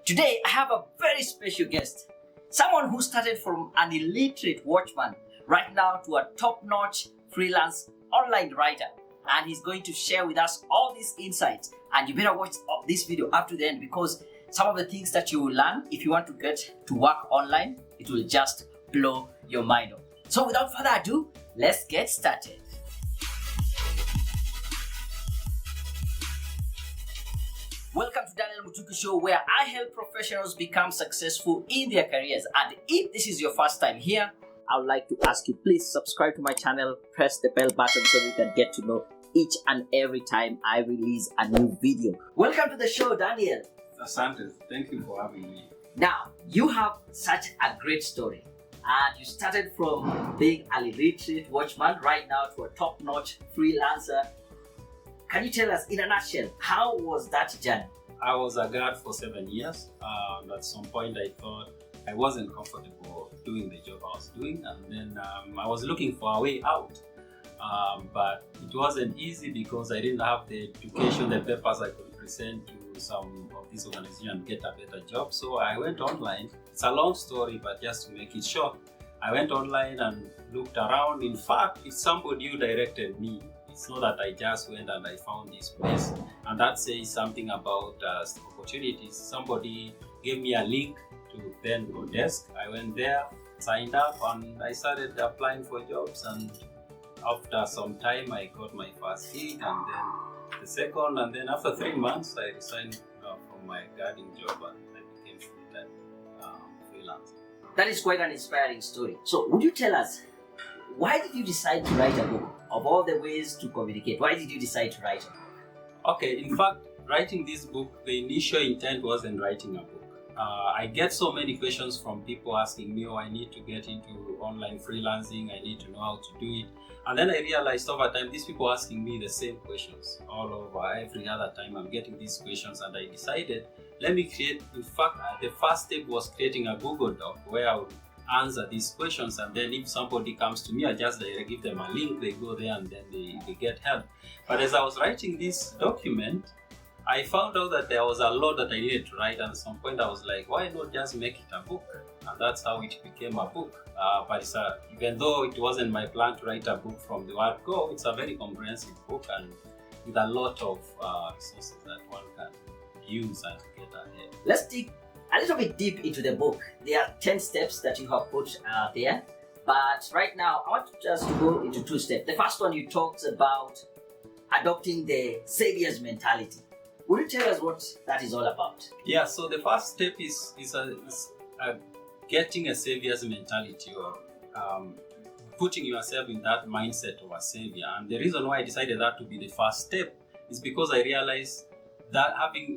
Today, I have a very special guest. Someone who started from an illiterate watchman right now to a top-notch freelance online writer. And he's going to share with us all these insights. And you better watch this video up to the end because some of the things that you will learn if you want to get to work online, it will just blow your mind off. So without further ado, let's get started. Welcome to Daniel Mutuku Show, where I help professionals become successful in their careers. And if this is your first time here, I would like to ask you, please subscribe to my channel, press the bell button so you can get to know each and every time I release a new video. Welcome to the show, Daniel. Asante, thank you for having me. Now, you have such a great story. And you started from being an illiterate watchman right now to a top-notch freelancer. Can you tell us in a nutshell, how was that journey? I was a guard for 7 years. At some point I thought I wasn't comfortable doing the job I was doing, and then I was looking for a way out. But it wasn't easy because I didn't have the education, the papers I could present to some of these organizations and get a better job. So I went online. It's a long story, but just to make it short, I went online and looked around. In fact, it's somebody who directed me. It's not that I just went and I found this place. And that says something about opportunities. Somebody gave me a link to Go Desk. I went there, signed up, and I started applying for jobs. And after some time, I got my first gig, and then the second, and then after 3 months, I resigned from my guarding job and I became full-time freelance. That is quite an inspiring story. So would you tell us, why did you decide to write a book? Of all the ways to communicate, why did you decide to write a book? Okay, in fact, writing this book, the initial intent wasn't writing a book. I get so many questions from people asking me, I need to get into online freelancing, I need to know how to do it. And then I realized over time, these people asking me the same questions all over. Every other time I'm getting these questions, and I decided, let me create, in fact, the first step was creating a Google Doc where I would answer these questions, and then if somebody comes to me, I just give them a link, they go there and then they get help. But as I was writing this document, I found out that there was a lot that I needed to write, and at some point I was like, why not just make it a book? And that's how it became a book. But even though it wasn't my plan to write a book from the word go, it's a very comprehensive book and with a lot of resources that one can use and get ahead. Let's dig a little bit deep into the book. There are 10 steps that you have put there, but right now I want to just go into 2 steps. The first one, you talked about adopting the savior's mentality. Would you tell us what that is all about? Yeah, so the first step is getting a savior's mentality, or putting yourself in that mindset of a savior. And the reason why I decided that to be the first step is because I realized that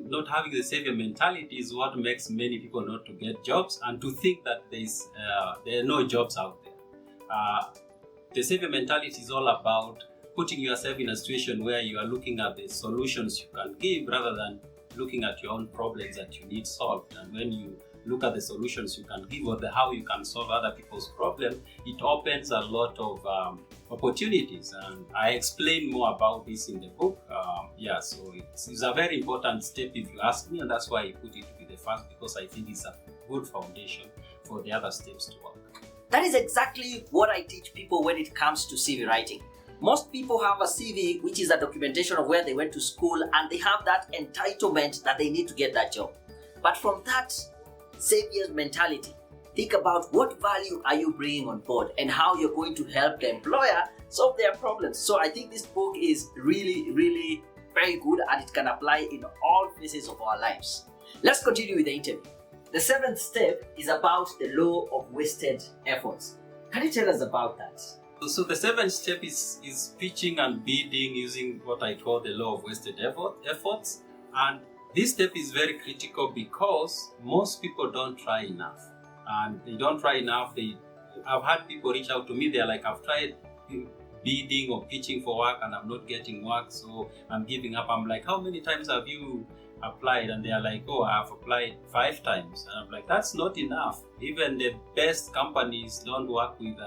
not having the savior mentality is what makes many people not to get jobs and to think that there are no jobs out there. The savior mentality is all about putting yourself in a situation where you are looking at the solutions you can give rather than looking at your own problems that you need solved. And when you look at the solutions you can give or how you can solve other people's problems, it opens a lot of opportunities. And I explain more about this in the book. So it's a very important step if you ask me, and that's why I put it to be the first, because I think it's a good foundation for the other steps to work. That is exactly what I teach people when it comes to CV writing. Most people have a CV which is a documentation of where they went to school, and they have that entitlement that they need to get that job. But from that savior's mentality, think about what value are you bringing on board and how you're going to help the employer solve their problems. So I think this book is really, really very good, and it can apply in all phases of our lives. Let's continue with the interview. The 7th step is about the law of wasted efforts. Can you tell us about that? So the 7th step is pitching and bidding using what I call the law of wasted efforts. And this step is very critical because most people don't try enough. And they don't try enough. I've had people reach out to me, they're like, I've tried bidding or pitching for work and I'm not getting work, so I'm giving up. I'm like, how many times have you applied? And they're like, I've applied 5 times. And I'm like, that's not enough. Even the best companies don't work with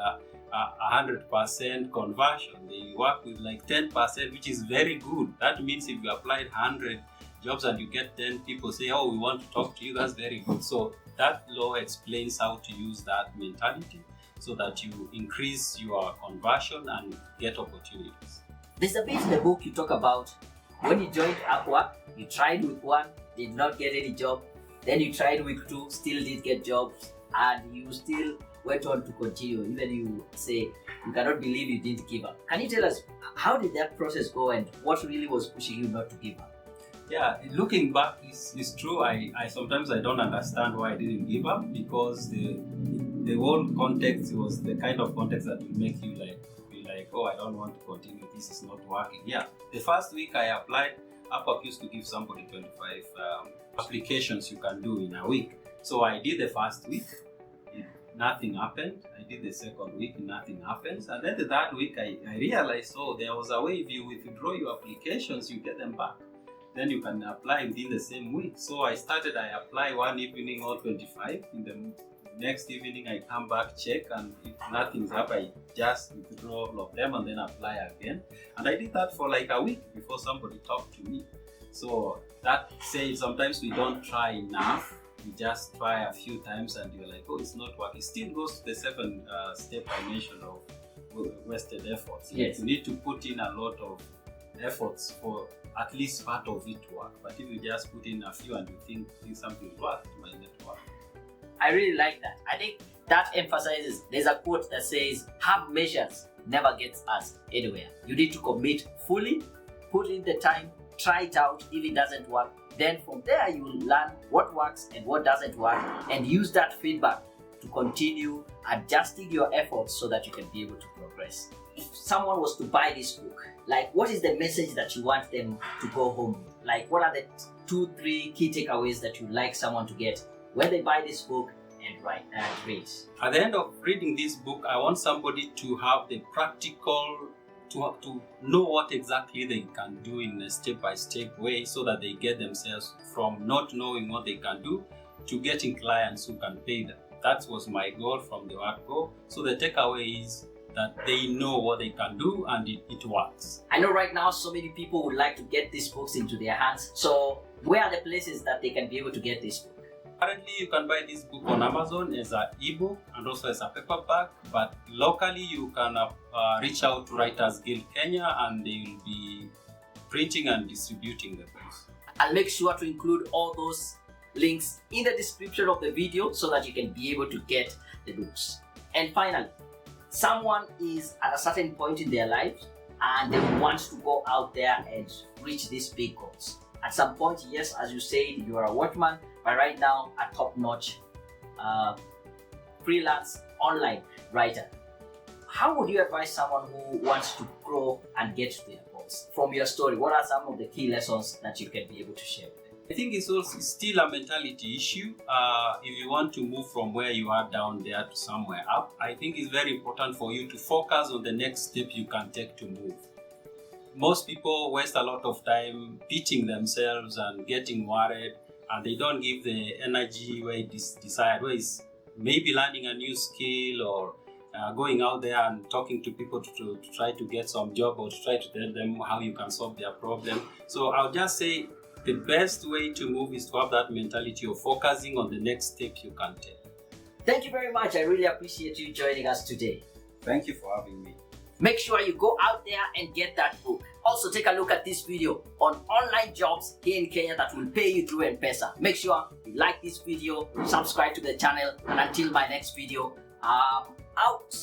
100% conversion. They work with like 10%, which is very good. That means if you applied 100, jobs and you get 10 people say, oh, we want to talk to you, that's very good. So that law explains how to use that mentality so that you increase your conversion and get opportunities. There's a bit in the book you talk about when you joined Upwork, you tried week 1, did not get any job. Then you tried week 2, still did get jobs, and you still went on to continue. Even you say you cannot believe you didn't give up. Can you tell us how did that process go and what really was pushing you not to give up? Yeah, looking back is true. I sometimes I don't understand why I didn't give up, because the whole context was the kind of context that will make you be like, oh, I don't want to continue. This is not working. Yeah, the first week I applied, Upwork used to give somebody 25 applications you can do in a week. So I did the first week, nothing happened. I did the second week, nothing happens. And then the third week, I realized, oh, there was a way if you withdraw your applications, you get them back. Then you can apply within the same week. So I apply one evening, all 25. In the next evening, I come back, check, and if nothing's up, I just withdraw all of them and then apply again. And I did that for like a week before somebody talked to me. So that says sometimes we don't try enough. We just try a few times and you're like, oh, it's not working. It still goes to the 7-step I mentioned of wasted efforts. Yes. You need to put in a lot of efforts for at least part of it to work. But if you just put in a few and you think something will work, it might not work. I really like that. I think that emphasizes, there's a quote that says, half measures never gets us anywhere. You need to commit fully, put in the time, try it out. If it doesn't work, then from there you will learn what works and what doesn't work and use that feedback to continue adjusting your efforts so that you can be able to progress. If someone was to buy this book, like what is the message that you want them to go home with? Like what are the 2-3 key takeaways that you'd like someone to get when they buy this book and read? At the end of reading this book, I want somebody to have the practical, to know what exactly they can do in a step-by-step way so that they get themselves from not knowing what they can do to getting clients who can pay them. That was my goal from the word go. So the takeaway is that they know what they can do and it works. I know right now so many people would like to get these books into their hands. So where are the places that they can be able to get this book? Currently, you can buy this book on Amazon as an ebook and also as a paperback, but locally you can reach out to Writers Guild Kenya and they will be printing and distributing the books. I'll make sure to include all those links in the description of the video so that you can be able to get the books. And finally, someone is at a certain point in their lives and they want to go out there and reach these big goals. At some point, yes, as you said, you are a workman, but right now a top-notch freelance online writer. How would you advise someone who wants to grow and get to their goals? From your story, what are some of the key lessons that you can be able to share with them? I think it's also still a mentality issue. If you want to move from where you are down there to somewhere up, I think it's very important for you to focus on the next step you can take to move. Most people waste a lot of time beating themselves and getting worried, and they don't give the energy where it is desired, where it's maybe learning a new skill or going out there and talking to people to try to get some job or to try to tell them how you can solve their problem. So I'll just say the best way to move is to have that mentality of focusing on the next step you can take. Thank you very much. I really appreciate you joining us today. Thank you for having me. Make sure you go out there and get that book. Also, take a look at this video on online jobs here in Kenya that will pay you through Mpesa. Make sure you like this video, subscribe to the channel, and until my next video, I'm out.